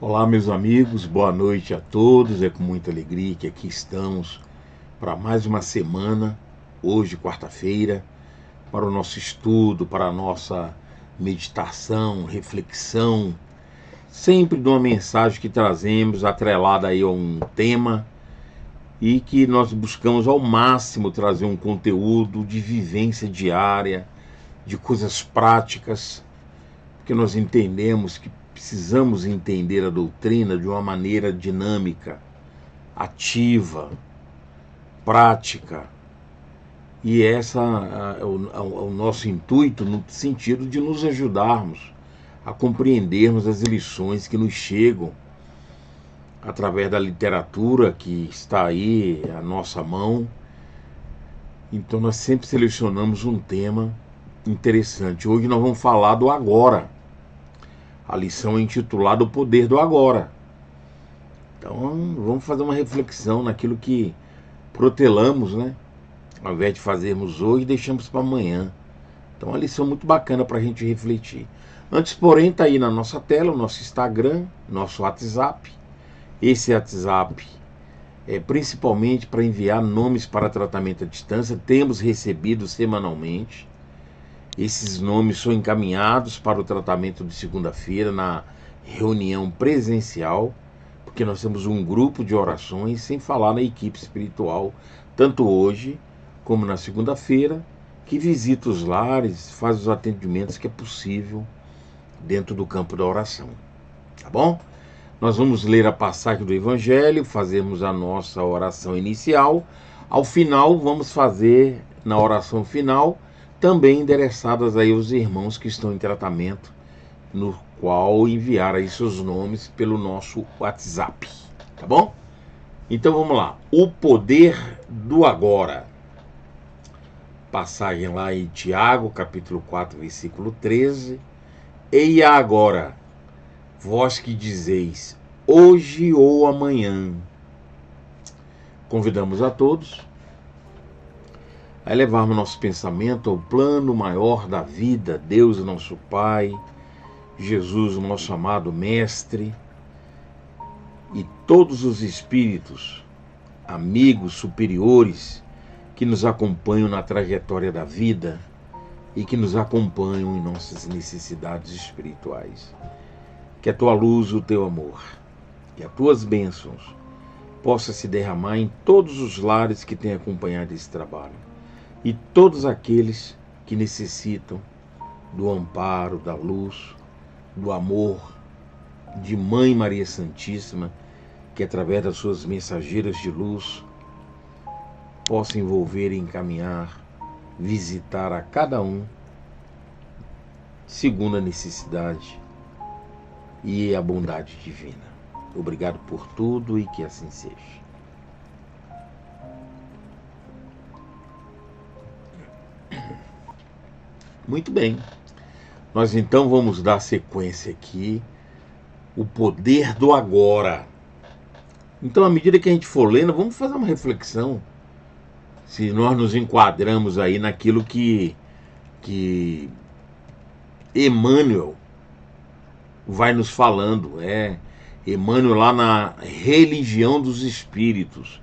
Olá, meus amigos, boa noite a todos. É com muita alegria que aqui estamos para mais uma semana, hoje, quarta-feira, para o nosso estudo, para a nossa meditação, reflexão, sempre de uma mensagem que trazemos atrelada aí a um tema e que nós buscamos ao máximo trazer um conteúdo de vivência diária, de coisas práticas, porque nós entendemos que precisamos entender a doutrina de uma maneira dinâmica, ativa, prática. E essa é o nosso intuito no sentido de nos ajudarmos a compreendermos as lições que nos chegam através da literatura que está aí à nossa mão. Então nós sempre selecionamos um tema interessante. Hoje nós vamos falar do agora. A lição é intitulada O Poder do Agora. Então vamos fazer uma reflexão naquilo que protelamos, né? Ao invés de fazermos hoje, deixamos para amanhã. Então é uma lição muito bacana para a gente refletir. Antes, porém, está aí na nossa tela o nosso Instagram, nosso WhatsApp. Esse WhatsApp é principalmente para enviar nomes para tratamento à distância. Temos recebido semanalmente. Esses nomes são encaminhados para o tratamento de segunda-feira na reunião presencial, porque nós temos um grupo de orações, sem falar na equipe espiritual, tanto hoje como na segunda-feira, que visita os lares, faz os atendimentos que é possível dentro do campo da oração. Tá bom? Nós vamos ler a passagem do Evangelho, fazemos a nossa oração inicial. Ao final, vamos fazer, na oração final, também endereçadas aí aos irmãos que estão em tratamento, no qual enviar aí seus nomes pelo nosso WhatsApp, tá bom? Então vamos lá. O poder do agora. Passagem lá em Tiago, capítulo 4, versículo 13. Eia agora, vós que dizeis, hoje ou amanhã. Convidamos a todos a elevarmos nosso pensamento ao plano maior da vida, Deus nosso Pai, Jesus nosso amado Mestre e todos os espíritos, amigos superiores que nos acompanham na trajetória da vida e que nos acompanham em nossas necessidades espirituais. Que a tua luz, o teu amor e as tuas bênçãos possa se derramar em todos os lares que têm acompanhado esse trabalho e todos aqueles que necessitam do amparo, da luz, do amor de Mãe Maria Santíssima, que através das suas mensageiras de luz possa envolver e encaminhar, visitar a cada um segundo a necessidade e a bondade divina. Obrigado por tudo e que assim seja. Muito bem. Nós então vamos dar sequência aqui. O poder do agora. Então, à medida que a gente for lendo, vamos fazer uma reflexão. Se nós nos enquadramos aí naquilo que Emmanuel vai nos falando. Emmanuel lá na Religião dos Espíritos.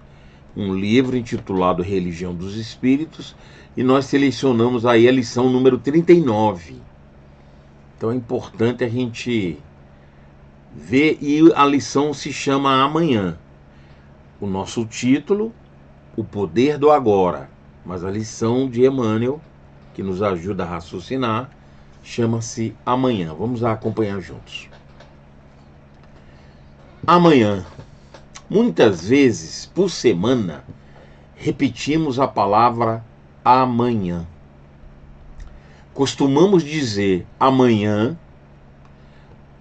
Um livro intitulado Religião dos Espíritos. E nós selecionamos aí a lição número 39. Então é importante a gente ver, e a lição se chama Amanhã. O nosso título, O Poder do Agora, mas a lição de Emmanuel, que nos ajuda a raciocinar, chama-se Amanhã. Vamos lá acompanhar juntos. Amanhã. Muitas vezes por semana repetimos a palavra amanhã. Costumamos dizer amanhã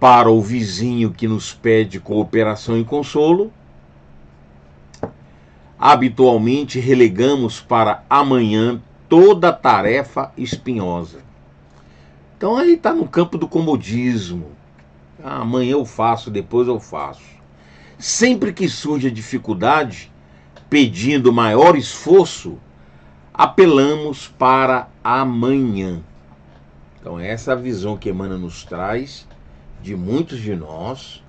para o vizinho que nos pede cooperação e consolo. Habitualmente relegamos para amanhã toda tarefa espinhosa. Então aí está no campo do comodismo. Amanhã eu faço, depois eu faço. Sempre que surge a dificuldade, pedindo maior esforço, apelamos para amanhã. Então essa é a visão que Emmanuel nos traz de muitos de nós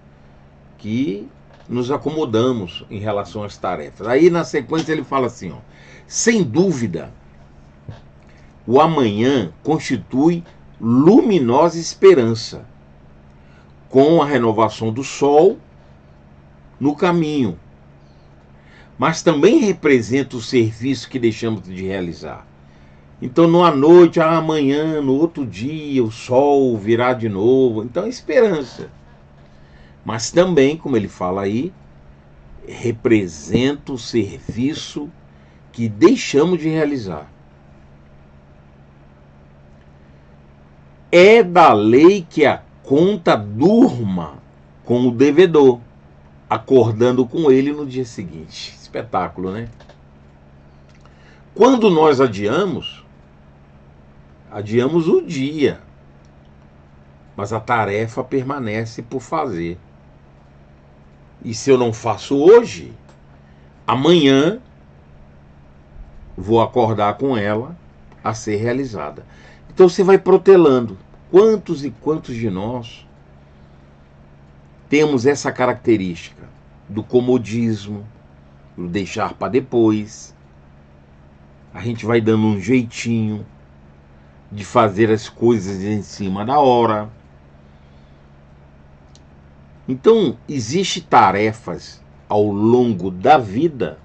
que nos acomodamos em relação às tarefas. Aí na sequência ele fala assim, ó, sem dúvida, o amanhã constitui luminosa esperança, com a renovação do sol no caminho, mas também representa o serviço que deixamos de realizar. Então, não à noite, amanhã, no outro dia, o sol virá de novo. Então, é esperança. Mas também, como ele fala aí, representa o serviço que deixamos de realizar. É da lei que a conta durma com o devedor, acordando com ele no dia seguinte. Espetáculo, né? Quando nós adiamos o dia, mas a tarefa permanece por fazer. E se eu não faço hoje, amanhã vou acordar com ela a ser realizada. Então você vai protelando. Quantos e quantos de nós temos essa característica do comodismo, do deixar para depois? A gente vai dando um jeitinho de fazer as coisas em cima da hora. Então, existem tarefas ao longo da vida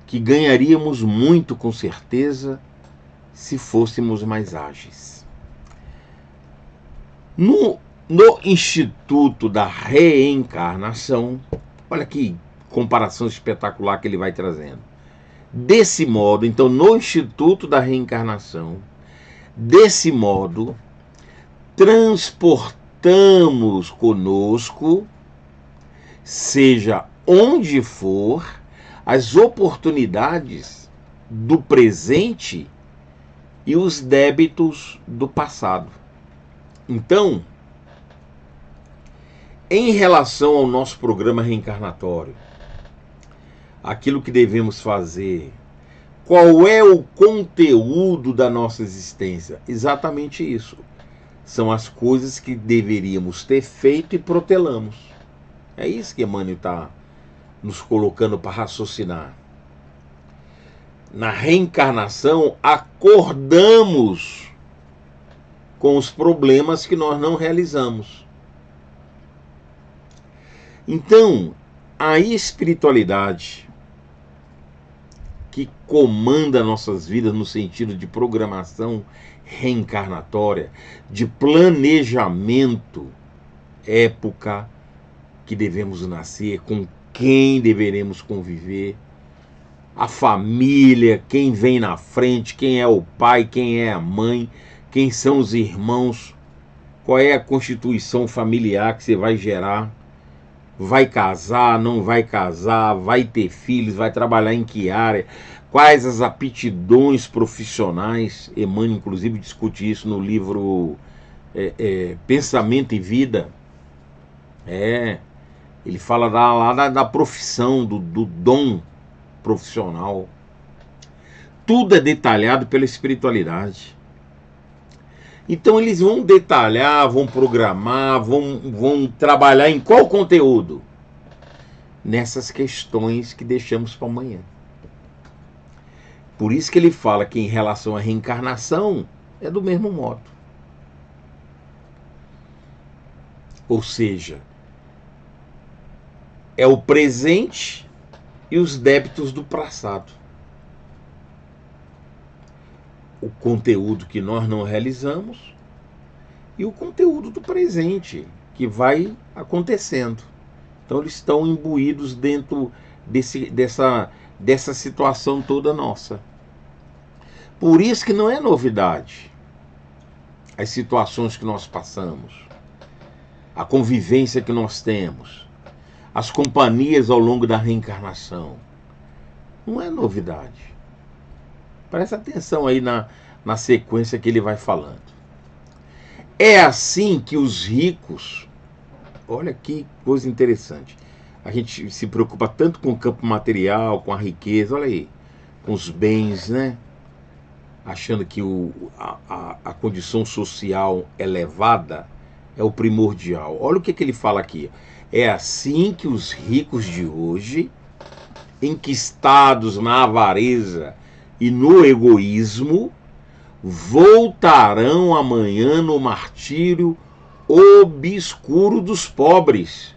que ganharíamos muito, com certeza, se fôssemos mais ágeis. No Instituto da Reencarnação, olha que comparação espetacular que ele vai trazendo. Desse modo, então, no Instituto da Reencarnação, desse modo, transportamos conosco, seja onde for, as oportunidades do presente e os débitos do passado. Então, em relação ao nosso programa reencarnatório, aquilo que devemos fazer, qual é o conteúdo da nossa existência? Exatamente isso. São as coisas que deveríamos ter feito e protelamos. É isso que Emmanuel está nos colocando para raciocinar. Na reencarnação, acordamos com os problemas que nós não realizamos. Então, a espiritualidade que comanda nossas vidas no sentido de programação reencarnatória, de planejamento, época que devemos nascer, com quem deveremos conviver, a família, quem vem na frente, quem é o pai, quem é a mãe, quem são os irmãos, qual é a constituição familiar que você vai gerar, vai casar, não vai casar, vai ter filhos, vai trabalhar em que área, quais as aptidões profissionais. Emmanuel, inclusive, discute isso no livro Pensamento e Vida. Ele fala da profissão, do dom profissional. Tudo é detalhado pela espiritualidade. Então eles vão detalhar, vão programar, vão trabalhar em qual conteúdo? Nessas questões que deixamos para amanhã. Por isso que ele fala que em relação à reencarnação é do mesmo modo. Ou seja, é o presente e os débitos do passado. O conteúdo que nós não realizamos e o conteúdo do presente que vai acontecendo. Então eles estão imbuídos dentro dessa situação toda nossa. Por isso que não é novidade as situações que nós passamos, a convivência que nós temos, as companhias ao longo da reencarnação. Não é novidade. Presta atenção aí na sequência que ele vai falando. É assim que os ricos, olha que coisa interessante, a gente se preocupa tanto com o campo material, com a riqueza, olha aí, com os bens, né? achando que a condição social elevada é o primordial. Olha o que ele fala aqui. É assim que os ricos de hoje, enquistados na avareza e no egoísmo, voltarão amanhã no martírio obscuro dos pobres,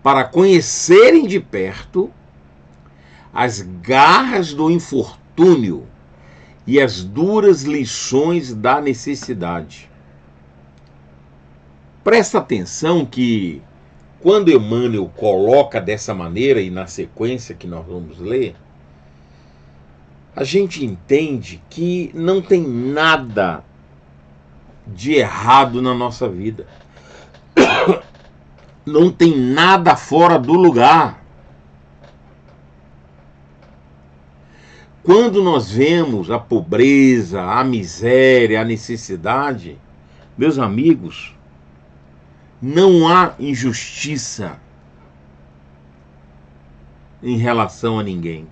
para conhecerem de perto as garras do infortúnio e as duras lições da necessidade. Presta atenção que quando Emmanuel coloca dessa maneira, e na sequência que nós vamos ler, a gente entende que não tem nada de errado na nossa vida. Não tem nada fora do lugar. Quando nós vemos a pobreza, a miséria, a necessidade, meus amigos, não há injustiça em relação a ninguém.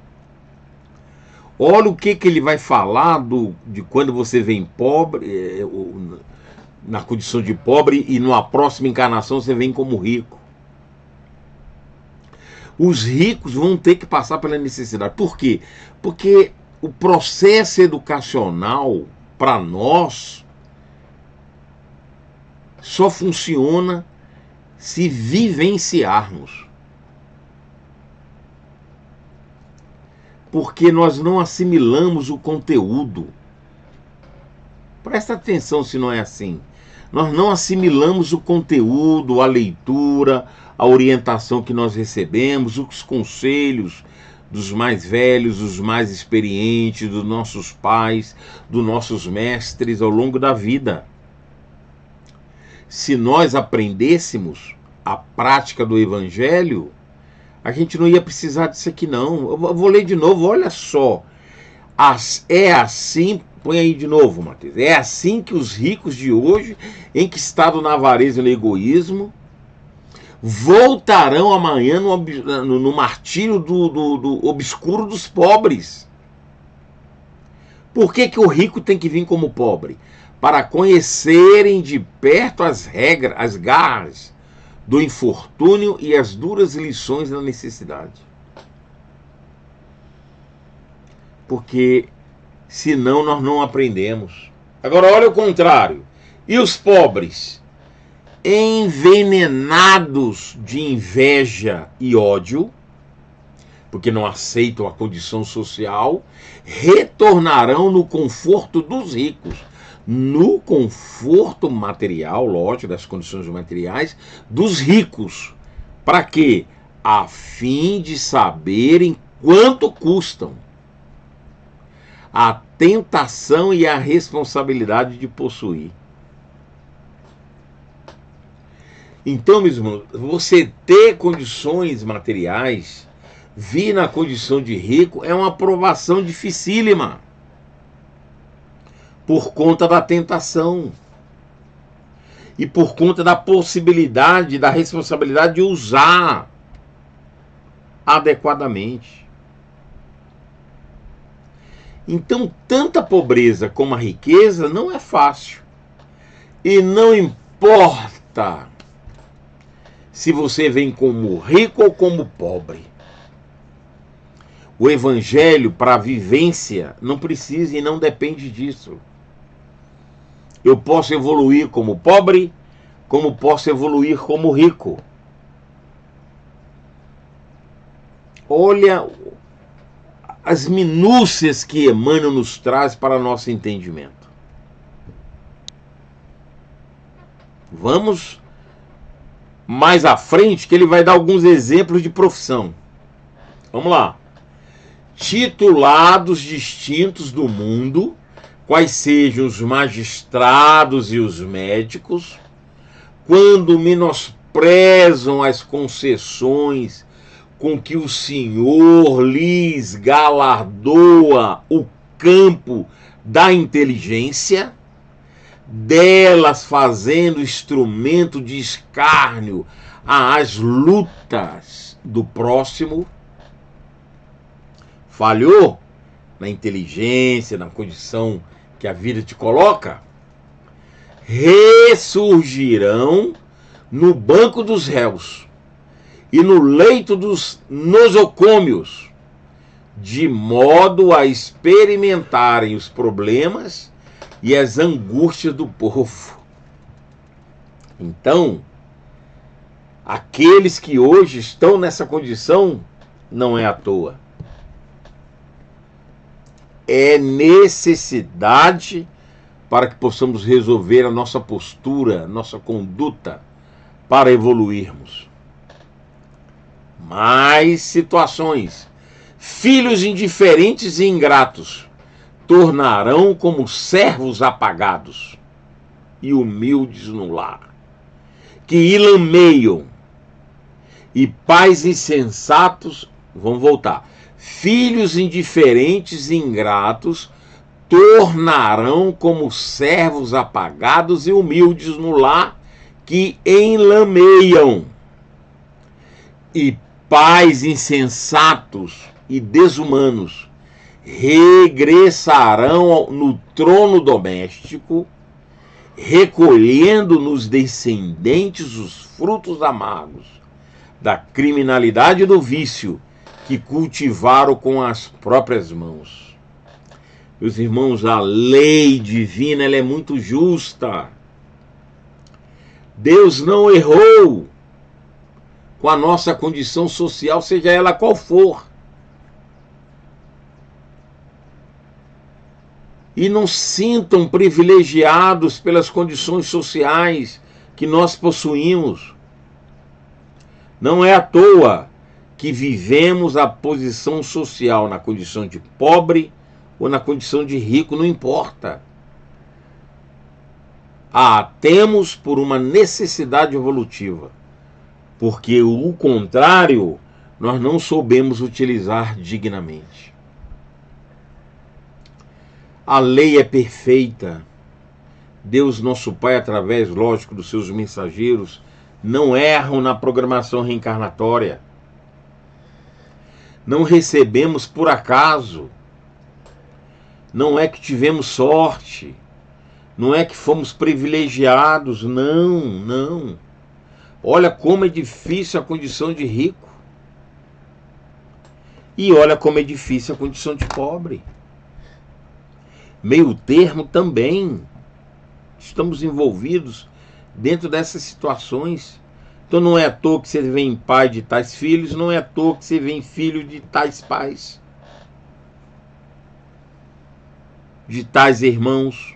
Olha o que ele vai falar de quando você vem pobre, na condição de pobre, e numa próxima encarnação você vem como rico. Os ricos vão ter que passar pela necessidade. Por quê? Porque o processo educacional, para nós, só funciona se vivenciarmos. Porque nós não assimilamos o conteúdo. Presta atenção se não é assim. Nós não assimilamos o conteúdo, a leitura, a orientação que nós recebemos, os conselhos dos mais velhos, dos mais experientes, dos nossos pais, dos nossos mestres ao longo da vida. Se nós aprendêssemos a prática do Evangelho, a gente não ia precisar disso aqui não. Eu vou ler de novo, olha só. É assim, põe aí de novo, Matheus. É assim que os ricos de hoje, enquistados na avareza e no egoísmo, voltarão amanhã no martírio do obscuro dos pobres. Por que o rico tem que vir como pobre? Para conhecerem de perto as regras, as garras do infortúnio e as duras lições da necessidade. Porque senão nós não aprendemos. Agora olha o contrário. E os pobres? Envenenados de inveja e ódio, porque não aceitam a condição social, retornarão no conforto dos ricos, no conforto material, lógico, das condições materiais, dos ricos. Para quê? A fim de saberem quanto custam a tentação e a responsabilidade de possuir. Então, meus irmãos, você ter condições materiais, vir na condição de rico, é uma provação dificílima. Por conta da tentação. E por conta da possibilidade, da responsabilidade de usar adequadamente. Então, tanto a pobreza como a riqueza não é fácil. E não importa se você vem como rico ou como pobre. O evangelho para a vivência não precisa e não depende disso. Eu posso evoluir como pobre, como posso evoluir como rico. Olha as minúcias que Emmanuel nos traz para nosso entendimento. Vamos mais à frente, que ele vai dar alguns exemplos de profissão. Vamos lá. Titulados distintos do mundo, quais sejam os magistrados e os médicos, quando menosprezam as concessões com que o Senhor lhes galardoa o campo da inteligência, delas fazendo instrumento de escárnio às lutas do próximo. Falhou? na inteligência, na condição que a vida te coloca, ressurgirão no banco dos réus e no leito dos nosocômios, de modo a experimentarem os problemas e as angústias do povo. Então, aqueles que hoje estão nessa condição, não é à toa. É necessidade para que possamos resolver a nossa postura, nossa conduta, para evoluirmos. Mais situações. Filhos indiferentes e ingratos tornarão como servos apagados e humildes no lar, que ilameiam, e pais insensatos vão voltar. Filhos indiferentes e ingratos tornarão como servos apagados e humildes no lar, que enlameiam, e pais insensatos e desumanos regressarão no trono doméstico, recolhendo nos descendentes os frutos amargos da criminalidade e do vício que cultivaram com as próprias mãos. Meus irmãos, a lei divina, ela é muito justa. Deus não errou com a nossa condição social, seja ela qual for. E não sintam privilegiados pelas condições sociais que nós possuímos. Não é à toa que vivemos a posição social na condição de pobre ou na condição de rico, não importa. Temos por uma necessidade evolutiva, porque o contrário nós não soubemos utilizar dignamente. A lei é perfeita. Deus, nosso Pai, através, lógico, dos seus mensageiros, não erram na programação reencarnatória. Não recebemos por acaso. Não é que tivemos sorte. Não é que fomos privilegiados. Não, não. Olha como é difícil a condição de rico. E olha como é difícil a condição de pobre. Meio termo também. Estamos envolvidos dentro dessas situações. Então não é à toa que você vem pai de tais filhos, não é à toa que você vem filho de tais pais, de tais irmãos.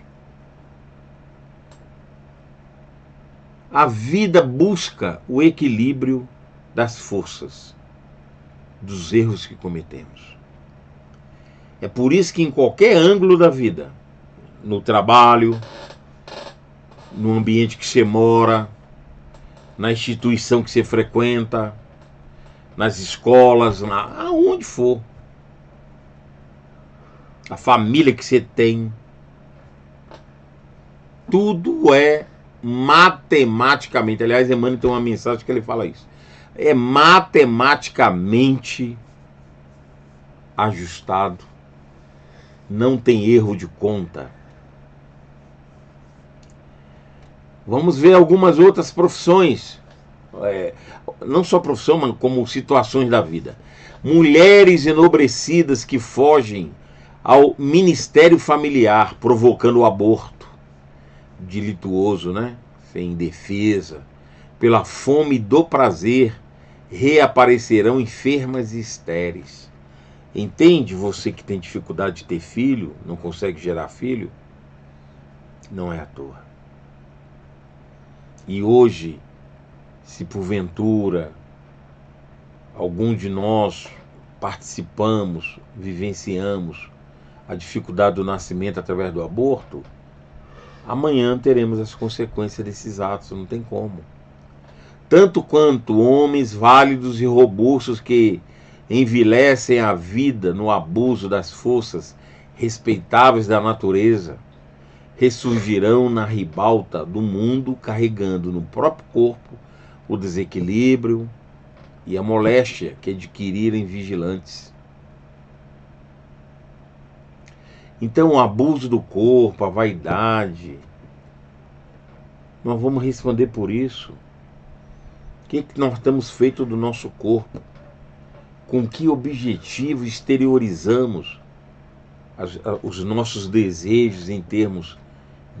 A vida busca o equilíbrio das forças, dos erros que cometemos. É por isso que em qualquer ângulo da vida, no trabalho, no ambiente que você mora, na instituição que você frequenta, nas escolas, aonde for, a família que você tem, tudo é matematicamente, aliás, Emmanuel tem uma mensagem que ele fala isso, é matematicamente ajustado, não tem erro de conta. Vamos ver algumas outras profissões, não só profissão, mas como situações da vida. Mulheres enobrecidas que fogem ao ministério familiar, provocando o aborto delituoso, né? Sem defesa, pela fome do prazer, reaparecerão enfermas e estéreis. Entende? Você que tem dificuldade de ter filho, não consegue gerar filho, não é à toa. E hoje, se porventura algum de nós participamos, vivenciamos a dificuldade do nascimento através do aborto, amanhã teremos as consequências desses atos, não tem como. Tanto quanto homens válidos e robustos que envilecem a vida no abuso das forças respeitáveis da natureza, ressurgirão na ribalta do mundo carregando no próprio corpo o desequilíbrio e a moléstia que adquirirem vigilantes. Então, o abuso do corpo, a vaidade, nós vamos responder por isso. O que nós temos feito do nosso corpo? Com que objetivo exteriorizamos os nossos desejos em termos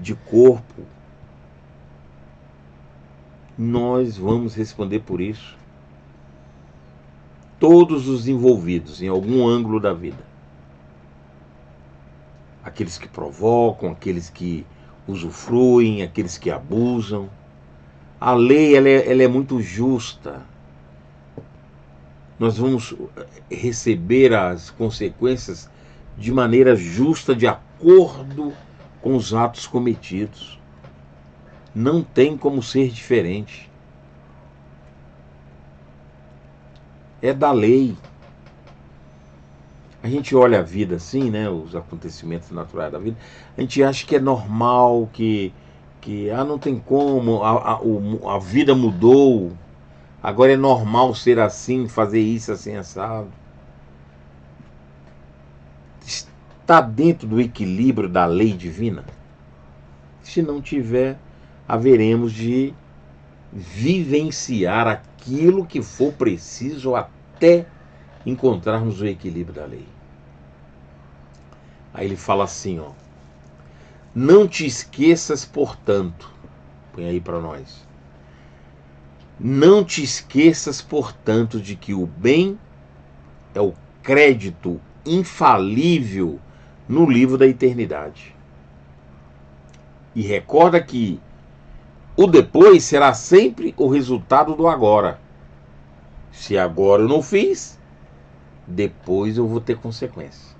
de corpo? Nós vamos responder por isso. Todos os envolvidos em algum ângulo da vida. Aqueles que provocam, aqueles que usufruem, aqueles que abusam. A lei ela é muito justa. Nós vamos receber as consequências de maneira justa, de acordo com os atos cometidos. Não tem como ser diferente. É da lei. A gente olha a vida assim, né, os acontecimentos naturais da vida, a gente acha que é normal, que não tem como, a vida mudou, agora é normal ser assim, fazer isso assim, assado. Está dentro do equilíbrio da lei divina? Se não tiver, haveremos de vivenciar aquilo que for preciso até encontrarmos o equilíbrio da lei. Aí ele fala assim, ó: não te esqueças, portanto, põe aí para nós, não te esqueças, portanto, de que o bem é o crédito infalível no livro da eternidade. E recorda que o depois será sempre o resultado do agora. Se agora eu não fiz, depois eu vou ter consequências.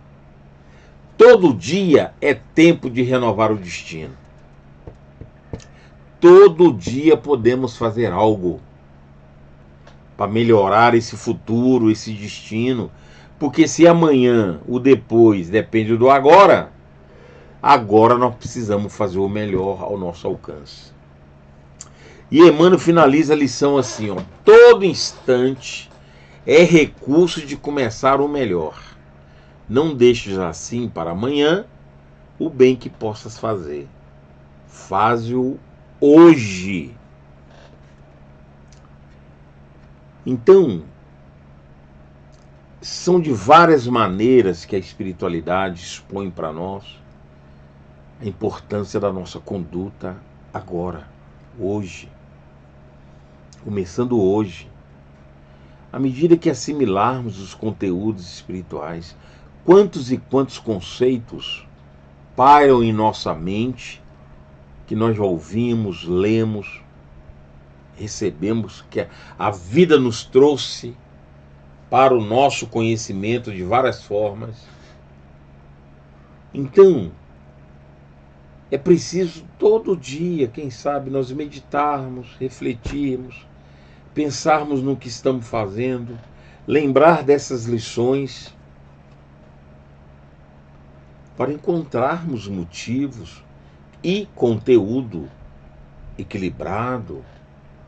Todo dia é tempo de renovar o destino. Todo dia podemos fazer algo para melhorar esse futuro, esse destino. Porque se amanhã o depois depende do agora, agora nós precisamos fazer o melhor ao nosso alcance. E Emmanuel finaliza a lição assim, ó: todo instante é recurso de começar o melhor. Não deixes assim para amanhã o bem que possas fazer. Faze-o hoje. Então, são de várias maneiras que a espiritualidade expõe para nós a importância da nossa conduta agora, hoje. Começando hoje. À medida que assimilarmos os conteúdos espirituais, quantos e quantos conceitos pairam em nossa mente, que nós já ouvimos, lemos, recebemos, que a vida nos trouxe para o nosso conhecimento de várias formas. Então, é preciso todo dia, quem sabe, nós meditarmos, refletirmos, pensarmos no que estamos fazendo, lembrar dessas lições, para encontrarmos motivos e conteúdo equilibrado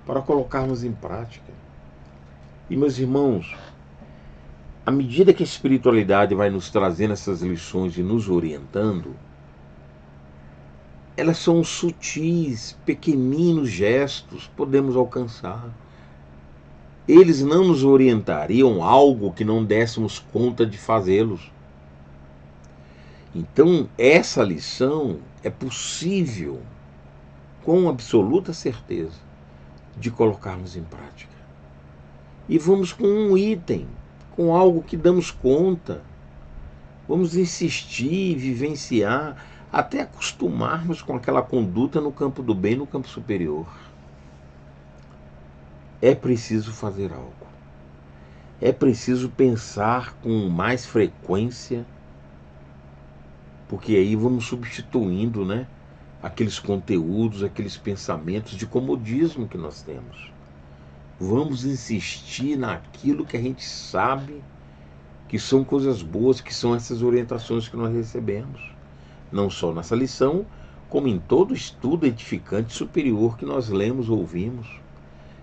para colocarmos em prática. E, meus irmãos, à medida que a espiritualidade vai nos trazendo essas lições e nos orientando, elas são sutis, pequeninos gestos, podemos alcançar. Eles não nos orientariam algo que não dessemos conta de fazê-los. Então, essa lição é possível, com absoluta certeza, de colocarmos em prática. E vamos com um item, com algo que damos conta. Vamos insistir, vivenciar, até acostumarmos com aquela conduta no campo do bem, no campo superior. É preciso fazer algo. É preciso pensar com mais frequência, porque aí vamos substituindo, né, aqueles conteúdos, aqueles pensamentos de comodismo que nós temos. Vamos insistir naquilo que a gente sabe que são coisas boas, que são essas orientações que nós recebemos. Não só nessa lição, como em todo estudo edificante superior que nós lemos, ouvimos,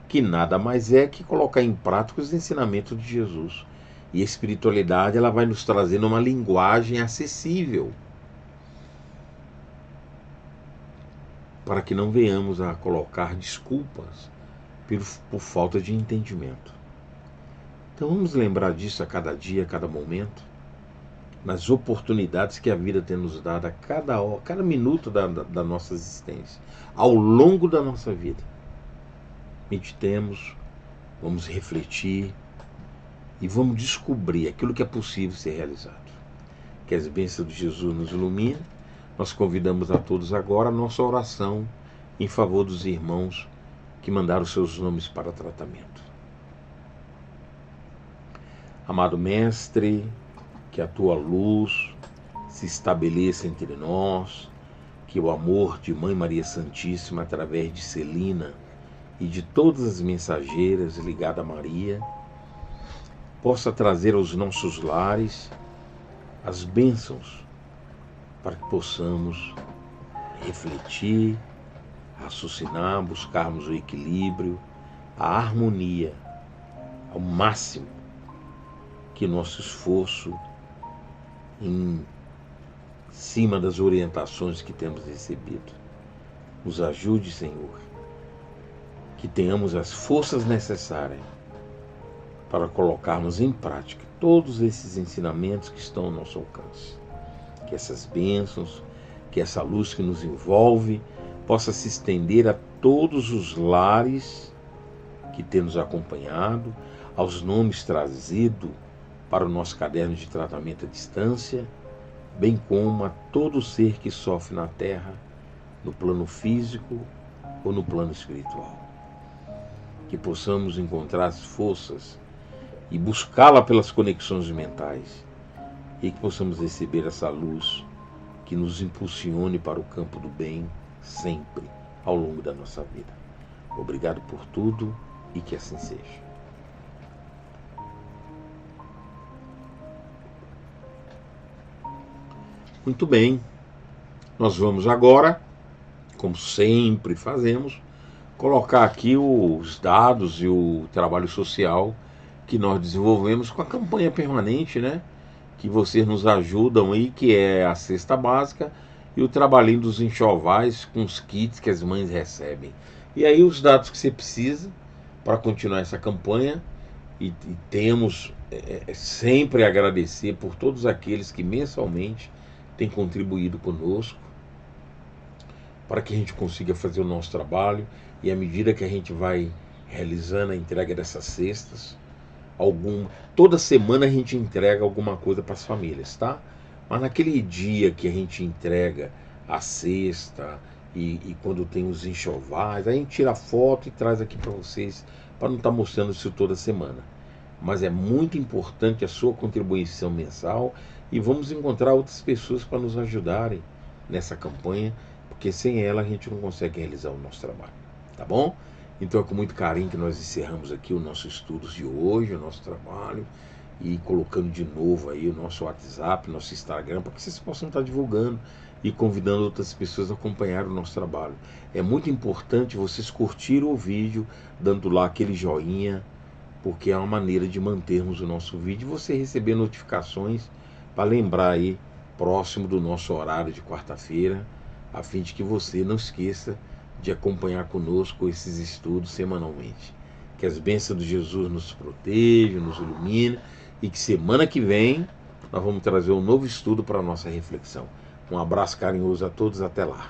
que nada mais é que colocar em prática os ensinamentos de Jesus. E a espiritualidade ela vai nos trazendo uma linguagem acessível, para que não venhamos a colocar desculpas por falta de entendimento. Então vamos lembrar disso a cada dia, a cada momento, nas oportunidades que a vida tem nos dado a cada hora, cada minuto da nossa existência, ao longo da nossa vida. Meditemos, vamos refletir e vamos descobrir aquilo que é possível ser realizado. Que as bênçãos de Jesus nos iluminem. Nós convidamos a todos agora a nossa oração em favor dos irmãos que mandaram seus nomes para tratamento. Amado Mestre, que a tua luz se estabeleça entre nós, que o amor de Mãe Maria Santíssima, através de Celina e de todas as mensageiras ligadas a Maria, possa trazer aos nossos lares as bênçãos para que possamos refletir, raciocinar, buscarmos o equilíbrio, a harmonia, ao máximo que nosso esforço em cima das orientações que temos recebido. Nos ajude, Senhor, que tenhamos as forças necessárias para colocarmos em prática todos esses ensinamentos que estão ao nosso alcance. Que essas bênçãos, que essa luz que nos envolve, possa se estender a todos os lares que temos acompanhado, aos nomes trazidos para o nosso caderno de tratamento à distância, bem como a todo ser que sofre na terra, no plano físico ou no plano espiritual. Que possamos encontrar as forças e buscá-la pelas conexões mentais, e que possamos receber essa luz que nos impulsione para o campo do bem sempre ao longo da nossa vida. Obrigado por tudo e que assim seja. Muito bem, nós vamos agora, como sempre fazemos, colocar aqui os dados e o trabalho social que nós desenvolvemos com a campanha permanente, né? Que vocês nos ajudam aí, que é a cesta básica e o trabalhinho dos enxovais com os kits que as mães recebem. E aí os dados que você precisa para continuar essa campanha, e temos sempre a agradecer por todos aqueles que mensalmente têm contribuído conosco para que a gente consiga fazer o nosso trabalho, e à medida que a gente vai realizando a entrega dessas cestas, toda semana a gente entrega alguma coisa para as famílias, tá? Mas naquele dia que a gente entrega a cesta e quando tem os enxovais, a gente tira a foto e traz aqui para vocês, para não estar mostrando isso toda semana. Mas é muito importante a sua contribuição mensal, e vamos encontrar outras pessoas para nos ajudarem nessa campanha, porque sem ela a gente não consegue realizar o nosso trabalho, tá bom? Então é com muito carinho que nós encerramos aqui os nossos estudos de hoje, o nosso trabalho, e colocando de novo aí o nosso WhatsApp, nosso Instagram, para que vocês possam estar divulgando e convidando outras pessoas a acompanhar o nosso trabalho. É muito importante vocês curtirem o vídeo, dando lá aquele joinha, porque é uma maneira de mantermos o nosso vídeo e você receber notificações para lembrar aí, próximo do nosso horário de quarta-feira, a fim de que você não esqueça de acompanhar conosco esses estudos semanalmente. Que as bênçãos de Jesus nos protejam, nos ilumine, e que semana que vem nós vamos trazer um novo estudo para a nossa reflexão. Um abraço carinhoso a todos, até lá.